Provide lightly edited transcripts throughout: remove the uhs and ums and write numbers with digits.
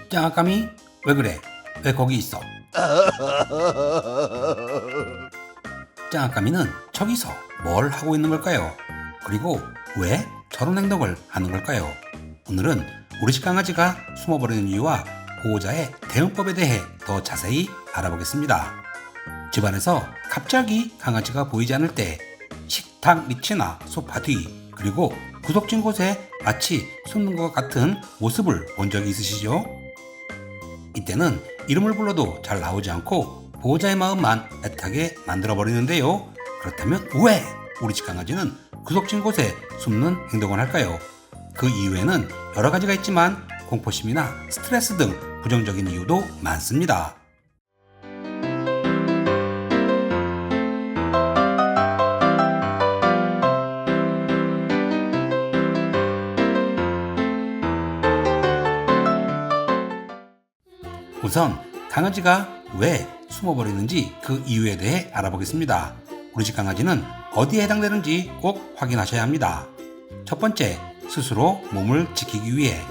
짱아까미 왜 그래? 왜 거기 있어? 짱아까미는 저기서 뭘 하고 있는 걸까요? 그리고 왜 저런 행동을 하는 걸까요? 오늘은 우리 집 강아지가 숨어버리는 이유와 보호자의 대응법에 대해 더 자세히 알아보겠습니다. 집안에서 갑자기 강아지가 보이지 않을 때 식탁 밑이나 소파 뒤 그리고 구석진 곳에 마치 숨는 것 같은 모습을 본 적이 있으시죠? 이때는 이름을 불러도 잘 나오지 않고 보호자의 마음만 애타게 만들어버리는데요. 그렇다면 왜 우리 집 강아지는 구석진 곳에 숨는 행동을 할까요? 그 이유에는 여러 가지가 있지만 공포심이나 스트레스 등 부정적인 이유도 많습니다. 우선 강아지가 왜 숨어버리는지 그 이유에 대해 알아보겠습니다. 우리 집 강아지는 어디에 해당되는지 꼭 확인하셔야 합니다. 첫 번째, 스스로 몸을 지키기 위해.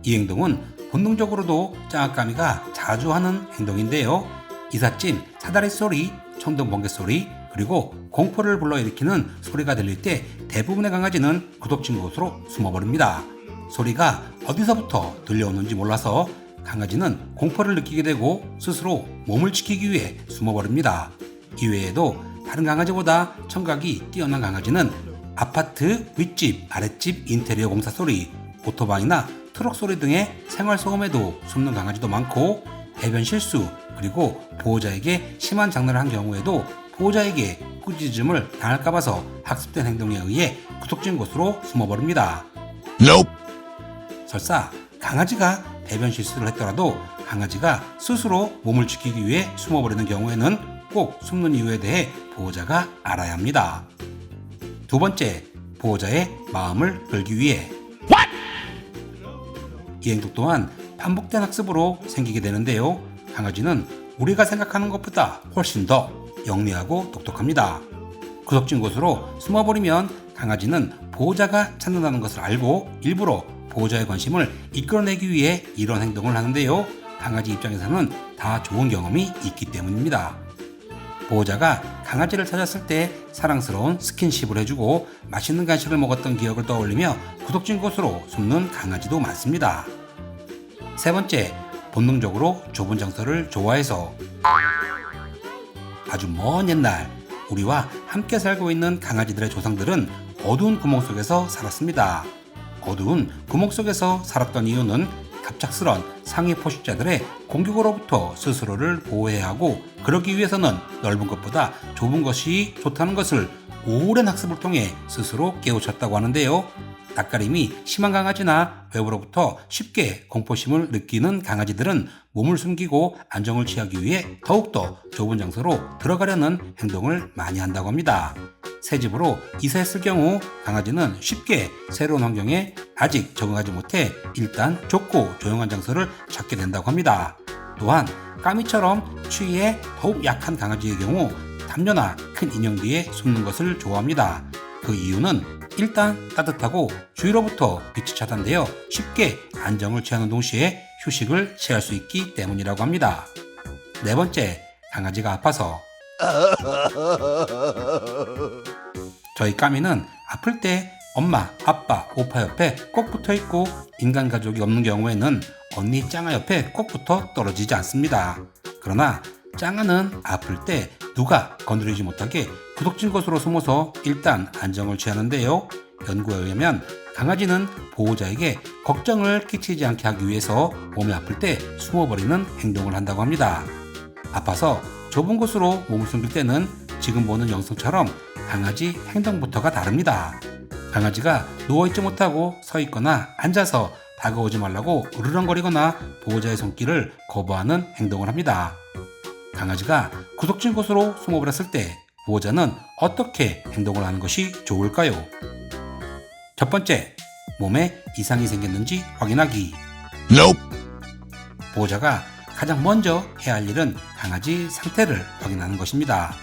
이 행동은 본능적으로도 짱아까미가 자주 하는 행동인데요. 이삿짐, 사다리 소리, 천둥 번개 소리, 그리고 공포를 불러일으키는 소리가 들릴 때 대부분의 강아지는 구석진 곳으로 숨어버립니다. 소리가 어디서부터 들려오는지 몰라서 강아지는 공포를 느끼게 되고 스스로 몸을 지키기 위해 숨어버립니다. 이외에도 다른 강아지보다 청각이 뛰어난 강아지는 아파트 윗집, 아랫집 인테리어 공사 소리, 오토바이나 트럭 소리 등의 생활소음에도 숨는 강아지도 많고, 배변 실수 그리고 보호자에게 심한 장난을 한 경우에도 보호자에게 꾸짖음을 당할까 봐서 학습된 행동에 의해 구석진 곳으로 숨어버립니다. 설사 강아지가 배변 실수를 했더라도 강아지가 스스로 몸을 지키기 위해 숨어버리는 경우에는 꼭 숨는 이유에 대해 보호자가 알아야 합니다. 두 번째, 보호자의 마음을 끌기 위해. 이 행동 또한 반복된 학습으로 생기게 되는데요. 강아지는 우리가 생각하는 것보다 훨씬 더 영리하고 똑똑합니다. 구석진 곳으로 숨어버리면 강아지는 보호자가 찾는다는 것을 알고 일부러 보호자의 관심을 이끌어내기 위해 이런 행동을 하는데요. 강아지 입장에서는 다 좋은 경험이 있기 때문입니다. 보호자가 강아지를 찾았을 때 사랑스러운 스킨십을 해주고 맛있는 간식을 먹었던 기억을 떠올리며 구석진 곳으로 숨는 강아지도 많습니다. 세 번째, 본능적으로 좁은 장소를 좋아해서. 아주 먼 옛날 우리와 함께 살고 있는 강아지들의 조상들은 어두운 구멍 속에서 살았습니다. 어두운 구멍 속에서 살았던 이유는 갑작스런 상위 포식자들의 공격으로부터 스스로를 보호해야 하고, 그러기 위해서는 넓은 것보다 좁은 것이 좋다는 것을 오랜 학습을 통해 스스로 깨우쳤다고 하는데요. 낯가림이 심한 강아지나 외부로부터 쉽게 공포심을 느끼는 강아지들은 몸을 숨기고 안정을 취하기 위해 더욱더 좁은 장소로 들어가려는 행동을 많이 한다고 합니다. 새 집으로 이사했을 경우 강아지는 쉽게 새로운 환경에 아직 적응하지 못해 일단 좁고 조용한 장소를 찾게 된다고 합니다. 또한 까미처럼 추위에 더욱 약한 강아지의 경우 담요나 큰 인형 뒤에 숨는 것을 좋아합니다. 그 이유는 일단 따뜻하고 주위로부터 빛이 차단되어 쉽게 안정을 취하는 동시에 휴식을 취할 수 있기 때문이라고 합니다. 네 번째, 강아지가 아파서. 저희 까미는 아플 때 엄마, 아빠, 오빠 옆에 꼭 붙어 있고 인간 가족이 없는 경우에는 언니 짱아 옆에 꼭 붙어 떨어지지 않습니다. 그러나 짱아는 아플 때 누가 건드리지 못하게 구석진 곳으로 숨어서 일단 안정을 취하는데요. 연구에 의하면 강아지는 보호자에게 걱정을 끼치지 않게 하기 위해서 몸이 아플 때 숨어버리는 행동을 한다고 합니다. 아파서 좁은 곳으로 몸을 숨길 때는 지금 보는 영상처럼 강아지 행동부터가 다릅니다. 강아지가 누워있지 못하고 서있거나 앉아서 다가오지 말라고 으르렁거리거나 보호자의 손길을 거부하는 행동을 합니다. 강아지가 구석진 곳으로 숨어버렸을 때 보호자는 어떻게 행동을 하는 것이 좋을까요? 첫 번째, 몸에 이상이 생겼는지 확인하기. 보호자가 가장 먼저 해야 할 일은 강아지 상태를 확인하는 것입니다.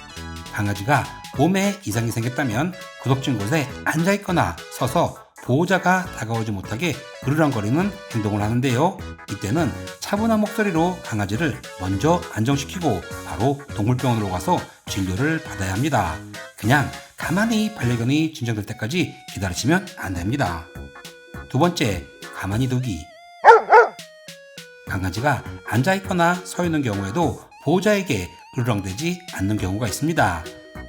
강아지가 몸에 이상이 생겼다면 구석진 곳에 앉아있거나 서서 보호자가 다가오지 못하게 으르렁거리는 행동을 하는데요. 이때는 차분한 목소리로 강아지를 먼저 안정시키고 바로 동물병원으로 가서 진료를 받아야 합니다. 그냥 가만히 반려견이 진정될 때까지 기다리시면 안 됩니다. 두 번째, 가만히 두기. 강아지가 앉아있거나 서 있는 경우에도 보호자에게 으르렁대지 않는 경우가 있습니다.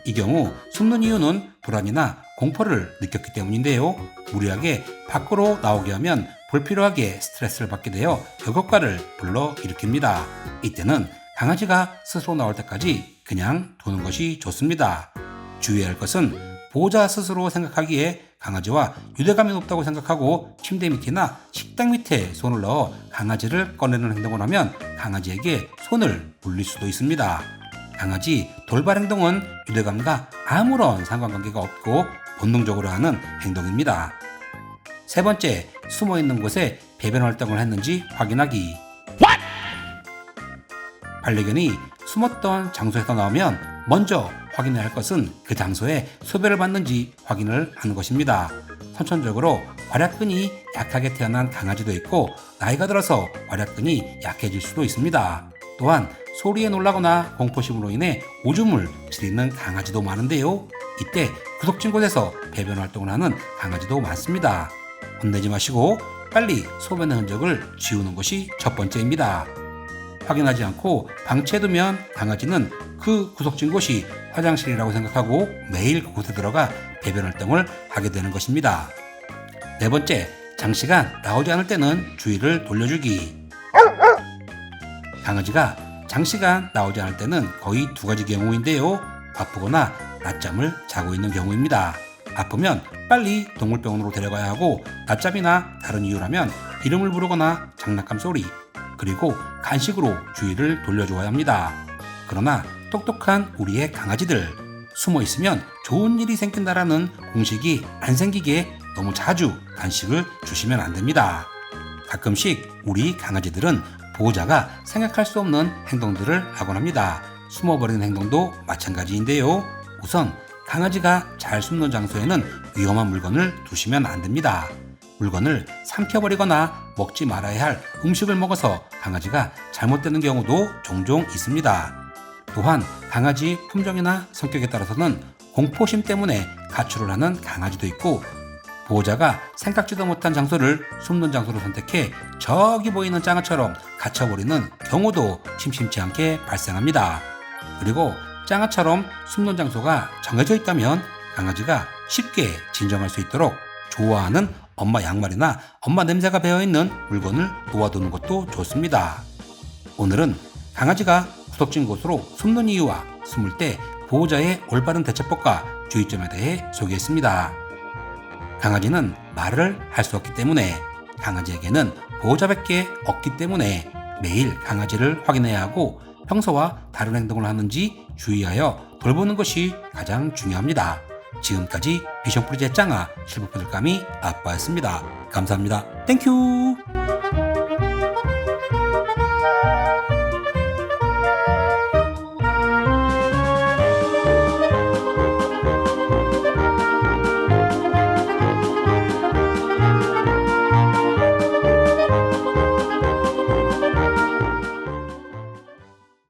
이 경우 숨는 이유는 불안이나 공포를 느꼈기 때문인데요. 무리하게 밖으로 나오게 하면 불필요하게 스트레스를 받게 되어 역효과를 불러일으킵니다. 이때는 강아지가 스스로 나올 때까지 그냥 두는 것이 좋습니다. 주의해야 할 것은 보호자 스스로 생각하기에 강아지와 유대감이 높다고 생각하고 침대 밑이나 식탁 밑에 손을 넣어 강아지를 꺼내는 행동을 하면 강아지에게 손을 물릴 수도 있습니다. 강아지 돌발 행동은 유대감과 아무런 상관관계가 없고 본능적으로 하는 행동입니다. 세 번째, 숨어있는 곳에 배변 활동을 했는지 확인하기. 반려견이 숨었던 장소에서 나오면 먼저 확인해야 할 것은 그 장소에 소변을 봤는지 확인을 하는 것입니다. 선천적으로 활약근이 약하게 태어난 강아지도 있고 나이가 들어서 활약근이 약해질 수도 있습니다. 또한 소리에 놀라거나 공포심으로 인해 오줌을 지르는 강아지도 많은데요. 이때 구석진 곳에서 배변 활동을 하는 강아지도 많습니다. 혼내지 마시고 빨리 소변의 흔적을 지우는 것이 첫 번째입니다. 확인하지 않고 방치해두면 강아지는 그 구석진 곳이 화장실이라고 생각하고 매일 그곳에 들어가 배변 활동을 하게 되는 것입니다. 네 번째, 장시간 나오지 않을 때는 주의를 돌려주기. 강아지가 장시간 나오지 않을 때는 거의 두 가지 경우인데요. 아프거나 낮잠을 자고 있는 경우입니다. 아프면 빨리 동물병원으로 데려가야 하고 낮잠이나 다른 이유라면 이름을 부르거나 장난감 소리, 그리고 간식으로 주의를 돌려줘야 합니다. 그러나 똑똑한 우리의 강아지들, 숨어 있으면 좋은 일이 생긴다라는 공식이 안 생기게 너무 자주 간식을 주시면 안 됩니다. 가끔씩 우리 강아지들은 보호자가 생각할 수 없는 행동들을 하곤 합니다. 숨어버리는 행동도 마찬가지인데요. 우선 강아지가 잘 숨는 장소에는 위험한 물건을 두시면 안 됩니다. 물건을 삼켜버리거나 먹지 말아야 할 음식을 먹어서 강아지가 잘못되는 경우도 종종 있습니다. 또한 강아지 품종이나 성격에 따라서는 공포심 때문에 가출을 하는 강아지도 있고 보호자가 생각지도 못한 장소를 숨는 장소로 선택해 저기 보이는 짱아처럼 갇혀버리는 경우도 심심치 않게 발생합니다. 그리고 짱아처럼 숨는 장소가 정해져 있다면 강아지가 쉽게 진정할 수 있도록 좋아하는 엄마 양말이나 엄마 냄새가 배어있는 물건을 놓아두는 것도 좋습니다. 오늘은 강아지가 구석진 곳으로 숨는 이유와 숨을 때 보호자의 올바른 대처법과 주의점에 대해 소개했습니다. 강아지는 말을 할 수 없기 때문에 강아지에게는 보호자밖에 없기 때문에 매일 강아지를 확인해야 하고 평소와 다른 행동을 하는지 주의하여 돌보는 것이 가장 중요합니다. 지금까지 비숑프리제 짱아 실버푸들까미 아빠였습니다. 감사합니다. 땡큐.